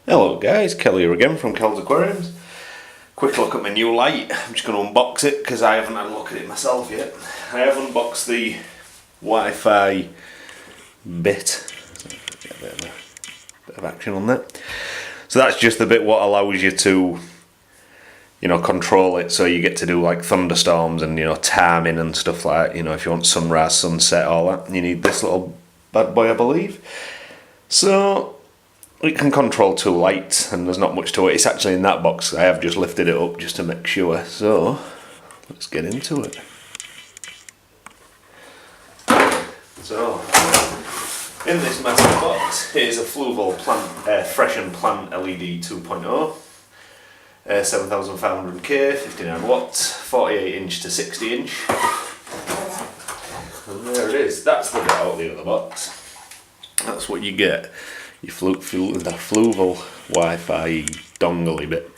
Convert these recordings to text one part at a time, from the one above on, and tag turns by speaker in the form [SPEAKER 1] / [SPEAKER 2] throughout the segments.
[SPEAKER 1] Hello guys, Kelly here again from Kel's Aquariums. Quick look at my new light. I'm just going to unbox it because I haven't had a look at it myself yet. I have unboxed the Wi-Fi bit. Get a bit of action on that. So that's just the bit what allows you to, control it. So you get to do like thunderstorms and timing and stuff like that. If you want sunrise, sunset, all that. You need this little bad boy, I believe. So it can control two lights and there's not much to it. It's actually in that box. I have just lifted it up just to make sure. So let's get into it. So in this massive box here's a Fluval Fresh and Plant LED 2.0, 7500K, 59 watts, 48 inch to 60 inch. And there it is. That's the bit out of the other box. That's what you get. The Fluval Wi-Fi dongle bit.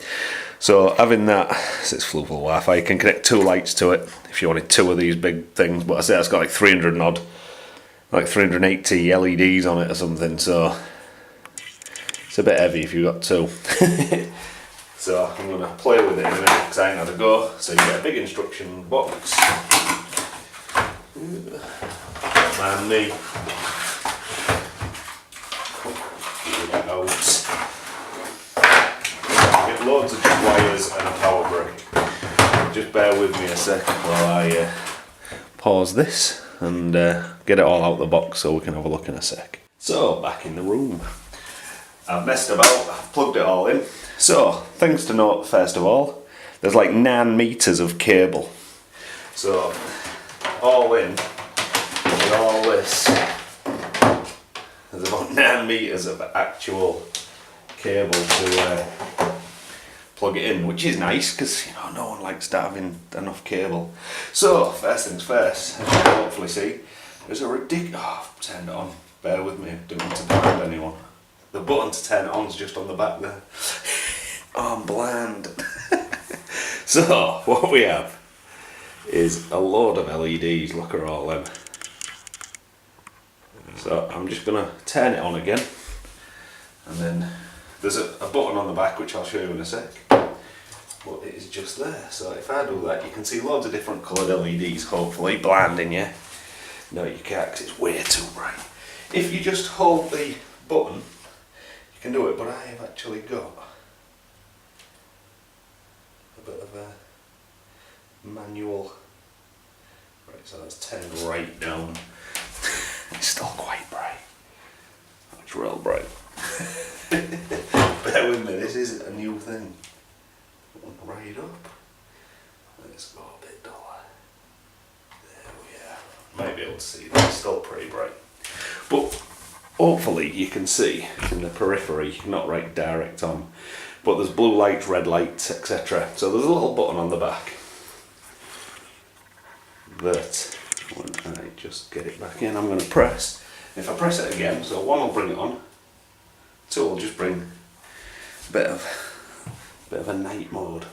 [SPEAKER 1] So having that, it's Fluval Wi-Fi, you can connect two lights to it if you wanted two of these big things, but I say it's got like 300 and odd, like 380 LEDs on it or something, so it's a bit heavy if you've got two. So I'm going to play with it in a minute because I ain't had a go. So you get a big instruction box. Man me. Get loads of wires and a power brick. Just bear with me a sec while I pause this and get it all out of the box so we can have a look in a sec. So back in the room. I've messed about, I've plugged it all in. So things to note first of all, there's like 9 meters of cable. So all in with all this, there's about 9 meters of actual cable to plug it in, which is nice because no one likes to having enough cable. So first things first, as you can hopefully see, there's a ridiculous. Oh, I've turned it on. Bear with me. Didn't want to blind anyone. The button to turn it on is just on the back there. Oh, I'm blind. So what we have is a load of LEDs. Look at all them. So I'm just going to turn it on again, and then there's a button on the back which I'll show you in a sec, but it is just there. So if I do that, you can see loads of different coloured LEDs, hopefully blinding you. No, you can't because it's way too bright. If you just hold the button, you can do it, but I have actually got a bit of a manual. Right, so that's turned right down. It's still quite bright. It's real bright. Bear with me, this is a new thing. Right up. Let's go a bit duller. There we are. Might be able to see that. It's still pretty bright. But hopefully you can see in the periphery, not right direct on, but there's blue lights, red lights, etc. So there's a little button on the back that when I just get it back in, I'm going to press. If I press it again, so one will bring it on, two will just bring a bit of a night mode.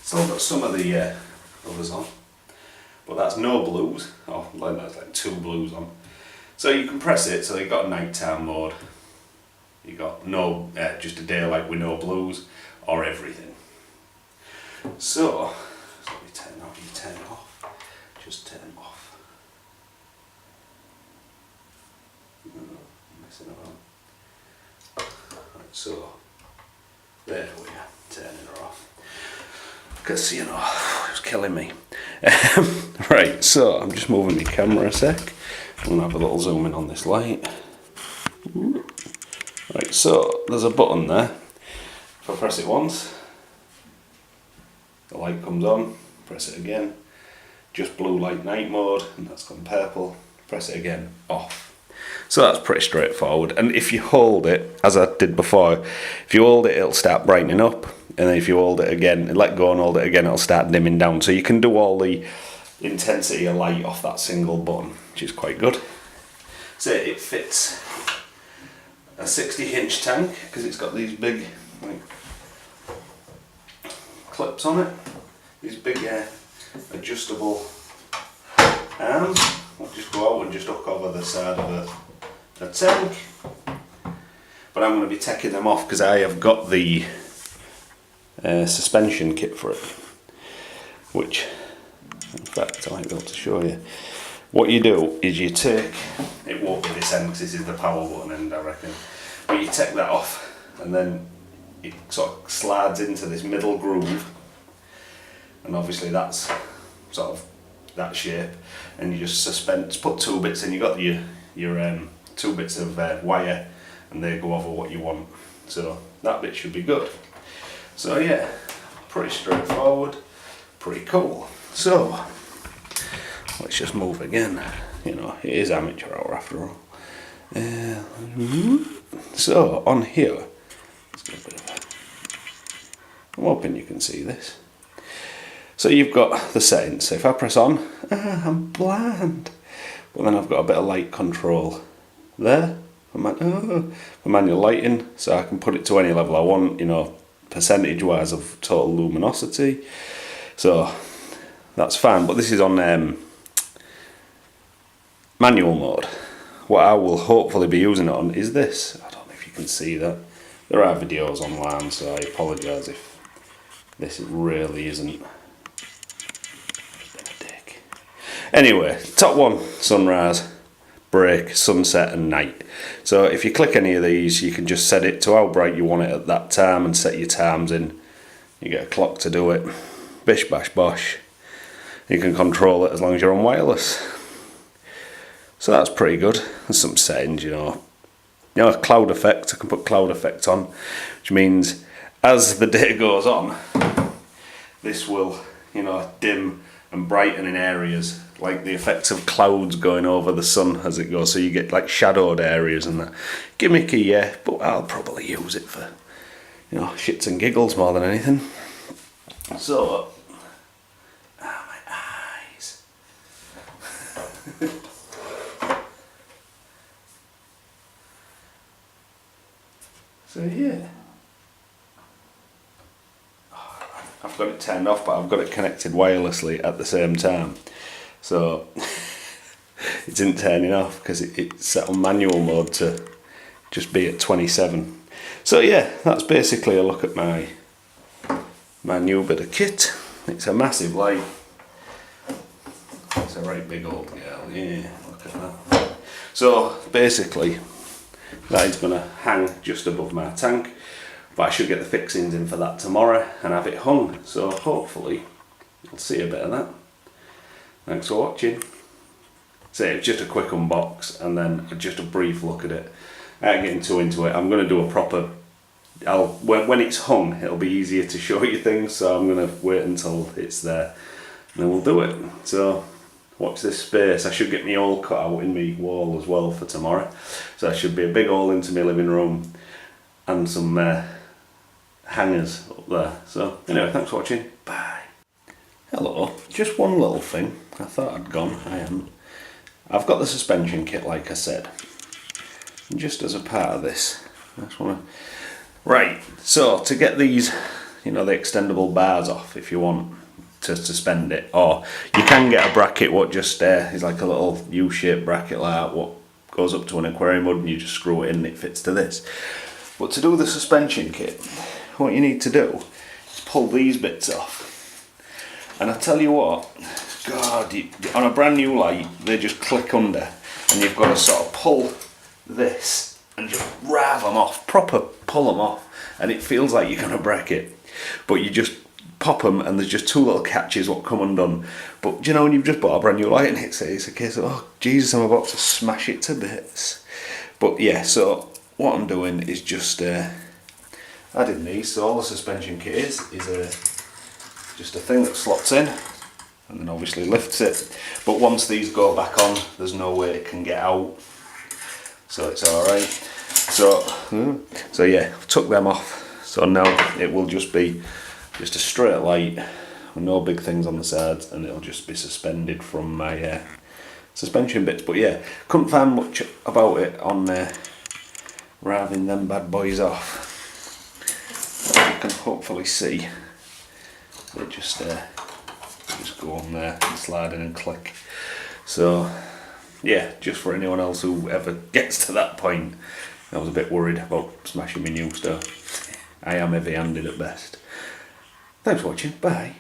[SPEAKER 1] Still got some of the others on, but that's no blues. Oh, that's like 2 blues on. So you can press it, so you've got a nighttime mode. You got no, just a daylight with no blues, or everything. So let me turn off. You turn it off. Just turn them off. Messing around. Right, so there we are, turning her off. Because it was killing me. Right, so I'm just moving my camera a sec. I'm gonna have a little zoom in on this light. Right, so there's a button there. If I press it once, the light comes on. Press it again. Just blue light night mode, and that's gone purple. Press it again, off. So that's pretty straightforward. And if you hold it, as I did before, if you hold it, it'll start brightening up, and then if you hold it again, let go and hold it again, it'll start dimming down. So you can do all the intensity of light off that single button, which is quite good. So it fits a 60-inch tank because it's got these big clips on it. These big adjustable arms. I'll just go out and just hook over the side of the tank. but I'm going to be taking them off because I have got the suspension kit for it, which in fact I might be able to show you. What you do is you take, it won't be this end because this is the power button end I reckon, but you take that off and then it sort of slides into this middle groove, and obviously that's sort of that shape, and you just put 2 bits in. You got your 2 bits of wire, and they go over what you want, so that bit should be good. So yeah, pretty straightforward, pretty cool. So let's just move again. You know, it is amateur hour after all. So on here, let's get a bit of I'm hoping you can see this. So you've got the settings. So if I press on, I'm blind. But then I've got a bit of light control there for manual lighting, so I can put it to any level I want, you know, percentage wise of total luminosity. So that's fine, but this is on manual mode. What I will hopefully be using it on is this. I don't know if you can see that. There are videos online, so I apologise if this really isn't. Anyway, top one, sunrise, break, sunset and night. So if you click any of these, you can just set it to how bright you want it at that time and set your times in. You get a clock to do it. Bish bash bosh. You can control it as long as you're on wireless. So that's pretty good. There's some settings, you know, cloud effect. I can put cloud effect on, which means as the day goes on, this will, you know, dim and brighten in areas, like the effects of clouds going over the sun as it goes, so you get like shadowed areas and that. Gimmicky, yeah, but I'll probably use it for, you know, shits and giggles more than anything. So, my eyes. So yeah, I've got it turned off, but I've got it connected wirelessly at the same time. So it didn't turn it off because it's set on manual mode to just be at 27. So yeah, that's basically a look at my new bit of kit. It's a massive light. It's a right big old girl, yeah, look at that. So basically, that is going to hang just above my tank, but I should get the fixings in for that tomorrow and have it hung, so hopefully you'll see a bit of that. Thanks for watching. So it's just a quick unbox and then just a brief look at it. I ain't getting too into it. I'm going to do a proper, when it's hung it'll be easier to show you things, so I'm going to wait until it's there and then we'll do it. So watch this space. I should get my hole cut out in my wall as well for tomorrow. So there should be a big hole into my living room and some hangers up there. So anyway, thanks for watching. Bye. Hello, just one little thing. I thought I'd gone, I am. I've got the suspension kit like I said. And just as a part of this, I just want to... Right, so to get these, you know, the extendable bars off if you want to suspend it, or you can get a bracket what just is like a little U-shaped bracket like that, what goes up to an aquarium mud and you just screw it in and it fits to this. But to do the suspension kit, what you need to do is pull these bits off. And I tell you what, God, on a brand new light, they just click under, and you've got to sort of pull this and just rave them off, proper pull them off, and it feels like you're going to break it. But you just pop them, and there's just 2 little catches what come undone. But you know, when you've just bought a brand new light, and it's a case of, oh Jesus, I'm about to smash it to bits. But yeah, so what I'm doing is just adding these. So all the suspension kit is just a thing that slots in and then obviously lifts it, but once these go back on there's no way it can get out, so it's alright. So yeah, I've took them off, so now it will just be just a straight light with no big things on the sides, and it'll just be suspended from my suspension bits. But yeah, couldn't find much about it on raving them bad boys off. You can hopefully see they just go on there and slide in and click. So yeah, just for anyone else who ever gets to that point, I was a bit worried about smashing my new stove. I am heavy-handed at best. Thanks for watching, bye.